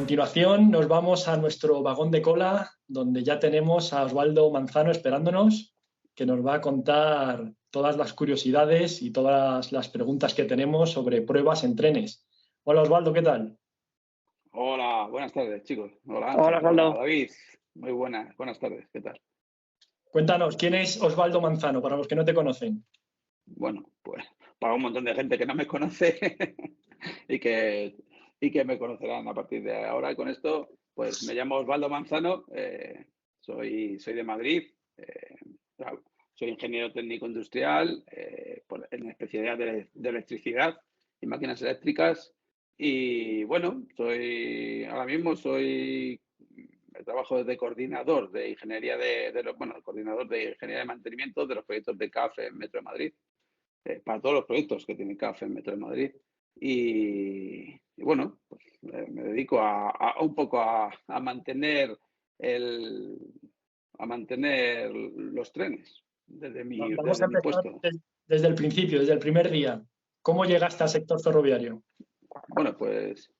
continuación nos vamos a nuestro vagón de cola, donde ya tenemos a Osvaldo Manzano esperándonos, que nos va a contar todas las curiosidades y todas las preguntas que tenemos sobre pruebas en trenes. Hola Osvaldo, ¿qué tal? Hola, buenas tardes, chicos. Hola, Ángel. Hola, Osvaldo. Hola, David. Muy buenas tardes. ¿Qué tal? Cuéntanos, ¿quién es Osvaldo Manzano, para los que no te conocen? Bueno, pues para un montón de gente que no me conoce y que me conocerán a partir de ahora. Y con esto, pues me llamo Osvaldo Manzano, soy de Madrid, soy ingeniero técnico industrial en especialidad de electricidad y máquinas eléctricas. Y bueno, ahora mismo trabajo de coordinador de ingeniería coordinador de ingeniería de mantenimiento de los proyectos de CAF en Metro de Madrid, para todos los proyectos que tiene CAF en Metro de Madrid. Y bueno, pues, me dedico un poco a mantener los trenes desde Vamos a empezar puesto. desde el principio, desde el primer día. ¿Cómo llegaste al sector ferroviario? Bueno, pues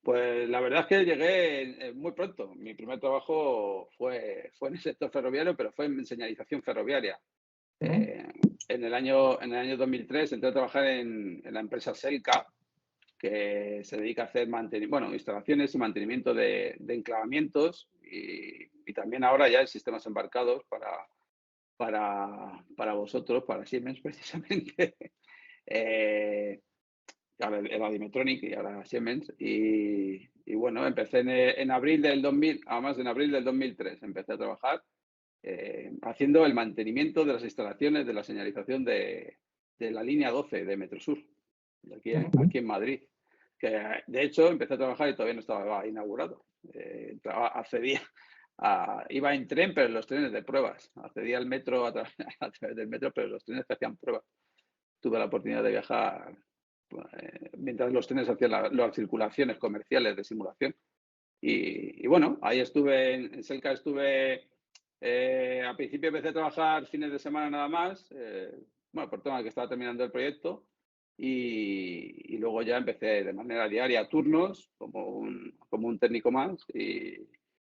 la verdad es que llegué muy pronto. Mi primer trabajo fue en el sector ferroviario, pero fue en señalización ferroviaria. En el año 2003 entré a trabajar en la empresa Selca, que se dedica a hacer instalaciones y mantenimiento de enclavamientos y también ahora ya en sistemas embarcados para vosotros, para Siemens precisamente. Era Dimetronic y ahora Siemens. Y bueno, empecé en abril del 2000, además en abril del 2003 empecé a trabajar haciendo el mantenimiento de las instalaciones de la señalización de la línea 12 de Metrosur, aquí en Madrid. Que de hecho empecé a trabajar y todavía no estaba inaugurado. Iba en tren, pero en los trenes de pruebas. Accedía al metro a través del metro, pero los trenes que hacían pruebas. Tuve la oportunidad de viajar mientras los trenes hacían las circulaciones comerciales de simulación. Y bueno, ahí estuve, en Selca al principio empecé a trabajar fines de semana nada más, por tema de que estaba terminando el proyecto y luego ya empecé de manera diaria turnos como un técnico más y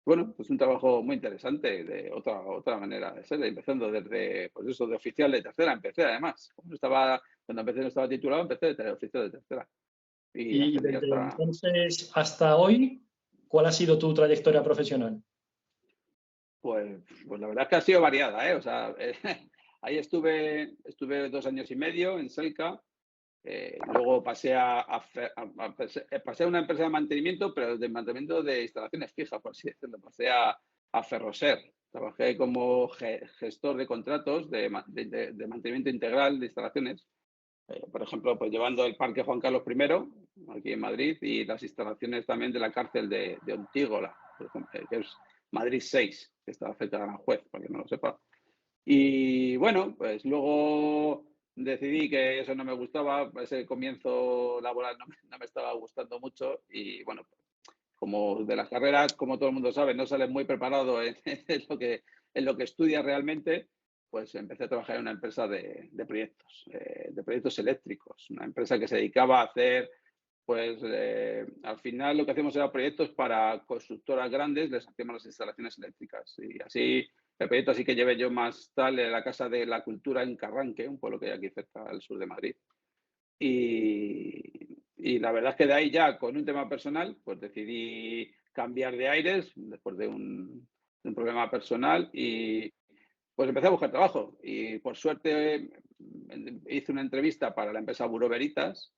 bueno, pues un trabajo muy interesante de otra manera de ser, empezando desde, pues eso, de oficial de tercera, empecé además. Cuando empecé no estaba titulado, empecé de oficial de tercera. Y desde entonces hasta hoy, ¿cuál ha sido tu trayectoria profesional? Pues la verdad es que ha sido variada, ¿eh? O sea, ahí estuve 2 años y medio en Selca. Luego pasé a una empresa de mantenimiento, pero de mantenimiento de instalaciones fijas, por así decirlo. Pasé a Ferroser. Trabajé como gestor de contratos de mantenimiento integral de instalaciones. Por ejemplo, pues llevando el Parque Juan Carlos I, aquí en Madrid, y las instalaciones también de la cárcel de Ontígola, por ejemplo, que es Madrid 6, que está cerca de Aranjuez, para que no lo sepa. Y bueno, pues luego decidí que eso no me gustaba, ese comienzo laboral no me estaba gustando mucho y bueno, como de las carreras, como todo el mundo sabe, no sales muy preparado en lo que estudias realmente, pues empecé a trabajar en una empresa de proyectos eléctricos, una empresa que se dedicaba a hacer, pues al final lo que hacíamos era proyectos para constructoras grandes, les hacíamos las instalaciones eléctricas y así. El proyecto así que llevé yo más tal en la Casa de la Cultura en Carranque, un pueblo que hay aquí cerca al sur de Madrid. Y la verdad es que de ahí ya, con un tema personal, pues decidí cambiar de aires después de un problema personal y pues empecé a buscar trabajo. Y por suerte hice una entrevista para la empresa Bureau Veritas,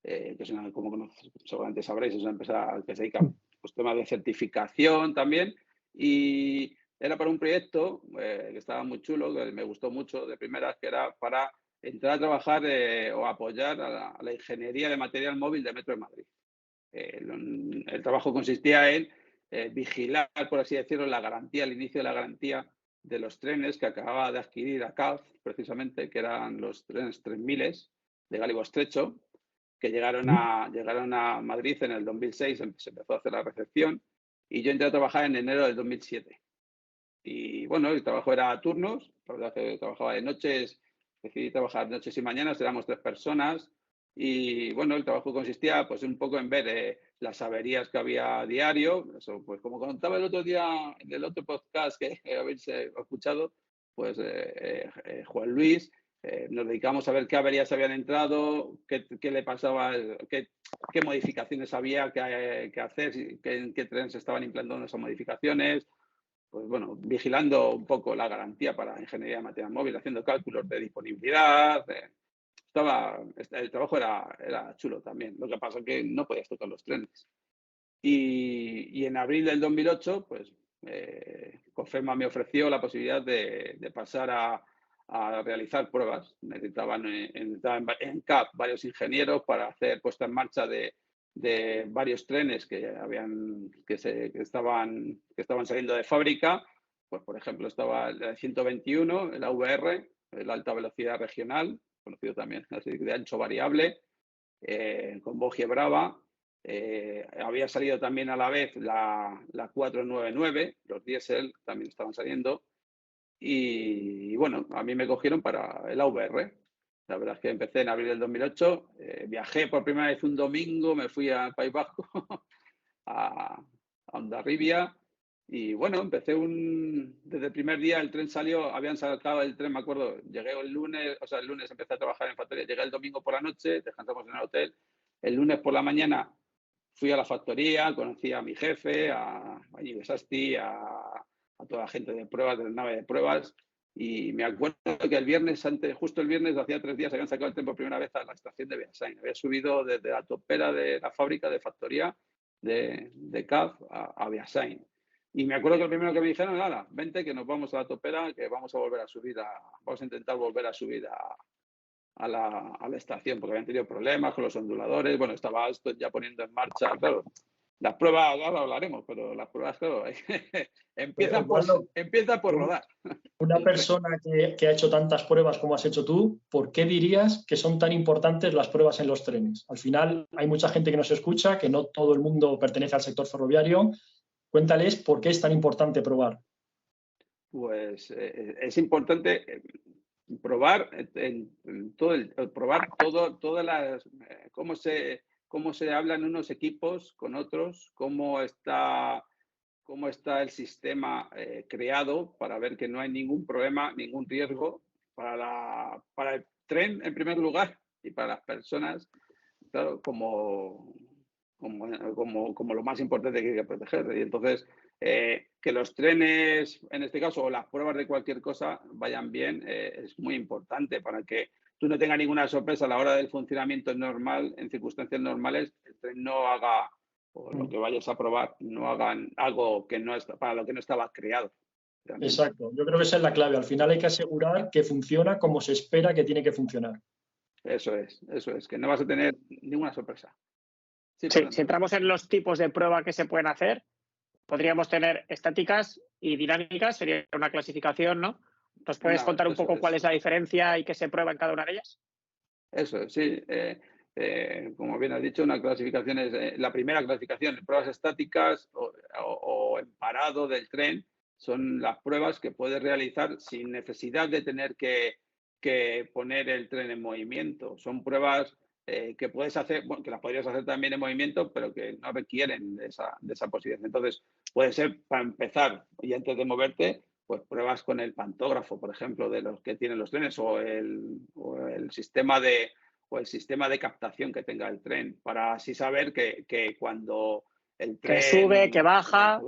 que es como seguramente sabréis, es una empresa que se dedica a pues, temas de certificación también. Y era para un proyecto que estaba muy chulo, que me gustó mucho de primeras, que era para entrar a trabajar o apoyar a la ingeniería de material móvil de Metro de Madrid. El trabajo consistía en vigilar, por así decirlo, la garantía, el inicio de la garantía de los trenes que acababa de adquirir a CAF, precisamente, que eran los trenes 3000 de Gálibo Estrecho, que llegaron a Madrid en el 2006, se empezó a hacer la recepción y yo entré a trabajar en enero del 2007. Y bueno, el trabajo era a turnos, la verdad que trabajaba de noches, decidí trabajar noches y mañanas, éramos 3 personas, Y bueno, el trabajo consistía pues un poco en ver las averías que había a diario. Eso, pues como contaba el otro día en el otro podcast que habéis escuchado, pues Juan Luis, nos dedicamos a ver qué averías habían entrado, qué le pasaba, qué modificaciones había que hacer, en qué trenes se estaban implantando esas modificaciones. Pues bueno, vigilando un poco la garantía para ingeniería de material móvil, haciendo cálculos de disponibilidad. El trabajo era chulo también. Lo que pasa es que no podías tocar los trenes. Y en abril del 2008, pues Cofema me ofreció la posibilidad de pasar a realizar pruebas. Necesitaban en CAP varios ingenieros para hacer puesta en marcha de varios trenes que estaban saliendo de fábrica. Pues, por ejemplo, estaba el 121, el AVR, la alta velocidad regional, conocido también así de ancho variable, con bogie brava. Había salido también a la vez la 499, los diésel también estaban saliendo. Y bueno, a mí me cogieron para el AVR. La verdad es que empecé en abril del 2008, viajé por primera vez un domingo, me fui al País Vasco, a Hondarribia, y bueno, empecé desde el primer día, el tren salió, habían sacado el tren, me acuerdo, llegué el lunes empecé a trabajar en factoría, llegué el domingo por la noche, descansamos en el hotel, el lunes por la mañana fui a la factoría, conocí a mi jefe, a Íñigo Sasti, a toda la gente de pruebas, de la nave de pruebas. Y me acuerdo que el viernes, justo el viernes, hacía 3 días, habían sacado el tren por primera vez a la estación de Beasain. Había subido desde la topera de la fábrica de factoría de CAF a Beasain. Y me acuerdo que lo primero que me dijeron, nada, vente que nos vamos a la topera, que vamos a volver a subir, vamos a intentar volver a subir a la estación, porque habían tenido problemas con los onduladores. Bueno, estaba esto ya poniendo en marcha, claro. Las pruebas, ahora hablaremos, pero las pruebas, claro, empiezan por rodar. Una persona que ha hecho tantas pruebas como has hecho tú, ¿por qué dirías que son tan importantes las pruebas en los trenes? Al final hay mucha gente que nos escucha, que no todo el mundo pertenece al sector ferroviario. Cuéntales por qué es tan importante probar. Pues es importante probar probar todas las cómo se hablan unos equipos con otros, cómo está el sistema creado para ver que no hay ningún problema, ningún riesgo para el tren en primer lugar y para las personas, claro, como lo más importante que hay que proteger. Y entonces, que los trenes, en este caso, o las pruebas de cualquier cosa vayan bien, es muy importante para que tú no tengas ninguna sorpresa a la hora del funcionamiento normal, en circunstancias normales, el tren no haga, o lo que vayas a probar, no hagan algo que no está, para lo que no estaba creado. Realmente. Exacto, yo creo que esa es la clave. Al final hay que asegurar que funciona como se espera que tiene que funcionar. Eso es, que no vas a tener ninguna sorpresa. Sí, si entramos en los tipos de prueba que se pueden hacer, podríamos tener estáticas y dinámicas, sería una clasificación, ¿no? ¿Nos puedes contar un poco cuál es la diferencia y qué se prueba en cada una de ellas? Eso es, sí. Como bien has dicho, una clasificación es la primera clasificación, pruebas estáticas o en parado del tren, son las pruebas que puedes realizar sin necesidad de tener que poner el tren en movimiento. Son pruebas que puedes hacer, bueno, que las podrías hacer también en movimiento, pero que no requieren de esa posición. Entonces, puede ser, para empezar, y antes de moverte, pues pruebas con el pantógrafo, por ejemplo, de los que tienen los trenes, o el sistema de captación que tenga el tren, para así saber que cuando el tren que sube, que baja,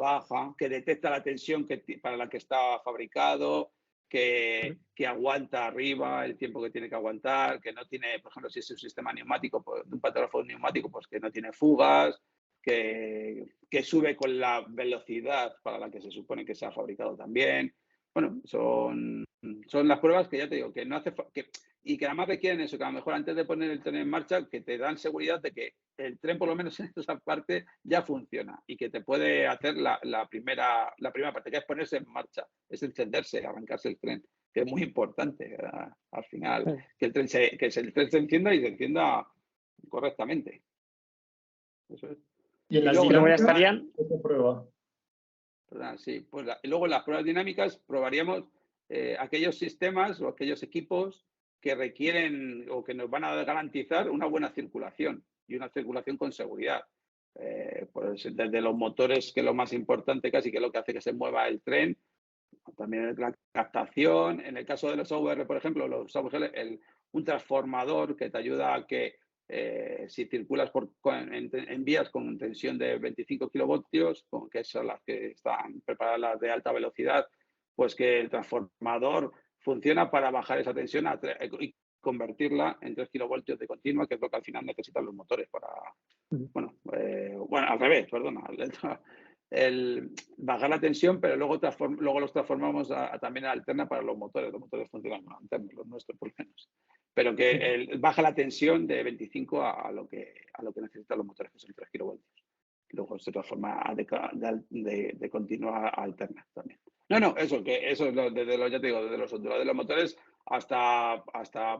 que detecta la tensión para la que está fabricado, que aguanta arriba el tiempo que tiene que aguantar, que no tiene, por ejemplo, si es un sistema neumático, pues, un pantógrafo neumático, pues que no tiene fugas, que sube con la velocidad para la que se supone que se ha fabricado también. Bueno, son las pruebas que ya te digo, que no hace y que además requieren eso, que a lo mejor antes de poner el tren en marcha, que te dan seguridad de que el tren, por lo menos en esa parte, ya funciona y que te puede hacer la primera parte, que es ponerse en marcha, es encenderse, arrancarse el tren, que es muy importante al final, que el tren se encienda y se encienda correctamente. Eso es. Y en las luego dinámicas, estarían... ¿qué prueba? Sí, pues luego en las pruebas dinámicas probaríamos aquellos sistemas o aquellos equipos que requieren o que nos van a garantizar una buena circulación y una circulación con seguridad. Pues desde los motores, que es lo más importante casi, que es lo que hace que se mueva el tren, también la captación. En el caso de los AVR, por ejemplo, un transformador que te ayuda a que si circulas en vías con tensión de 25 kilovoltios, que son las que están preparadas de alta velocidad, pues que el transformador funciona para bajar esa tensión y convertirla en 3 kilovoltios de continua, que es lo que al final necesitan los motores para... Bueno, al revés, perdona. El bajar la tensión, pero luego los transformamos también a alterna para los motores. Los motores funcionan con alterna, los nuestros por lo menos. Pero que baja la tensión de 25 a lo que necesitan los motores, que son 3 kilovoltios. Luego se transforma de continua a alterna también. Eso es ya te digo, desde los onduladores de los motores hasta,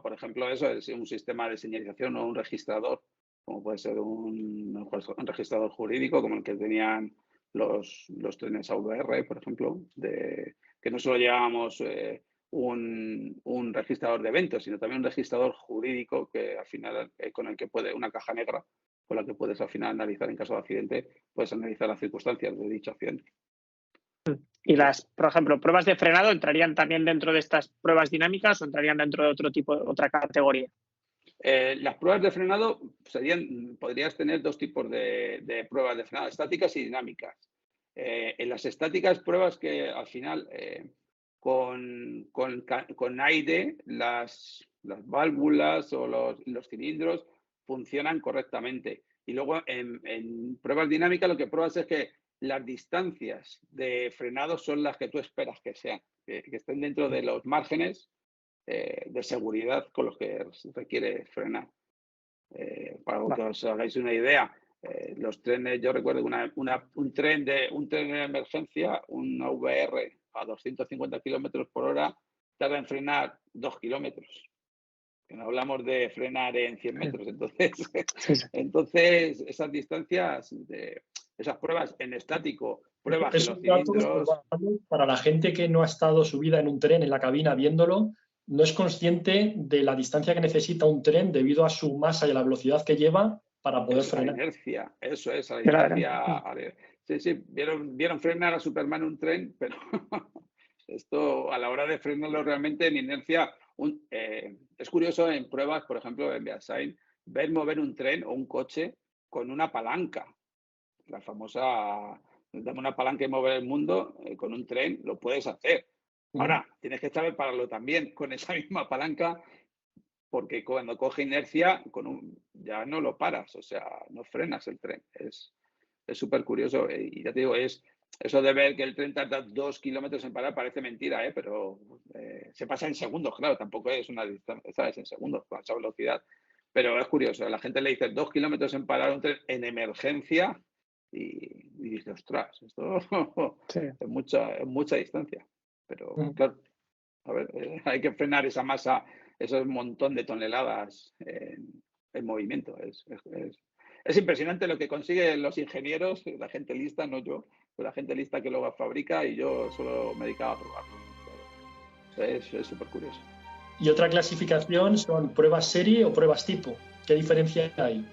por ejemplo, eso es un sistema de señalización o un registrador, como puede ser un registrador jurídico, como el que tenían los trenes AVR, por ejemplo, que no solo llevábamos un registrador de eventos, sino también un registrador jurídico que al final con el que una caja negra con la que puedes al final analizar en caso de accidente, puedes analizar las circunstancias de dicho accidente. ¿Y por ejemplo, pruebas de frenado entrarían también dentro de estas pruebas dinámicas o entrarían dentro de otra categoría? Las pruebas de frenado podrías tener dos tipos de pruebas de frenado, estáticas y dinámicas. En las estáticas, pruebas que al final con aire las válvulas o los cilindros funcionan correctamente. Y luego en pruebas dinámicas lo que pruebas es que las distancias de frenado son las que tú esperas que sean, que estén dentro de los márgenes de seguridad con los que se requiere frenar. Para que os hagáis una idea, los trenes, yo recuerdo un tren de emergencia, un VR a 250 kilómetros por hora, tarda en frenar 2 kilómetros. Que no hablamos de frenar en 100 metros. Entonces esas distancias, esas pruebas en estático, pruebas en los cilindros... Para la gente que no ha estado subida en un tren, en la cabina, viéndolo, no es consciente de la distancia que necesita un tren debido a su masa y a la velocidad que lleva para poder frenar. La inercia, eso es, la inercia. Sí, vieron frenar a Superman un tren, pero esto a la hora de frenarlo realmente en inercia... es curioso en pruebas, por ejemplo, en Beasain, ver mover un tren o un coche con una palanca. La famosa, dame una palanca y mover el mundo, con un tren lo puedes hacer. Ahora, tienes que saber pararlo también con esa misma palanca, porque cuando coge inercia, ya no lo paras, o sea, no frenas el tren. Es súper curioso y ya te digo, eso de ver que el tren tarda 2 kilómetros en parar parece mentira, pero se pasa en segundos, claro, tampoco es una distancia, ¿sabes? En segundos, con esa velocidad. Pero es curioso, a la gente le dice 2 kilómetros en parar un tren en emergencia y dice, ostras, esto es mucha distancia. Pero claro, a ver, hay que frenar esa masa, esos montón de toneladas en movimiento. Es impresionante lo que consiguen los ingenieros, la gente lista, no yo, pero la gente lista que luego fabrica y yo solo me dedicaba a probarlo. Es súper curioso. Y otra clasificación son pruebas serie o pruebas tipo. ¿Qué diferencia hay?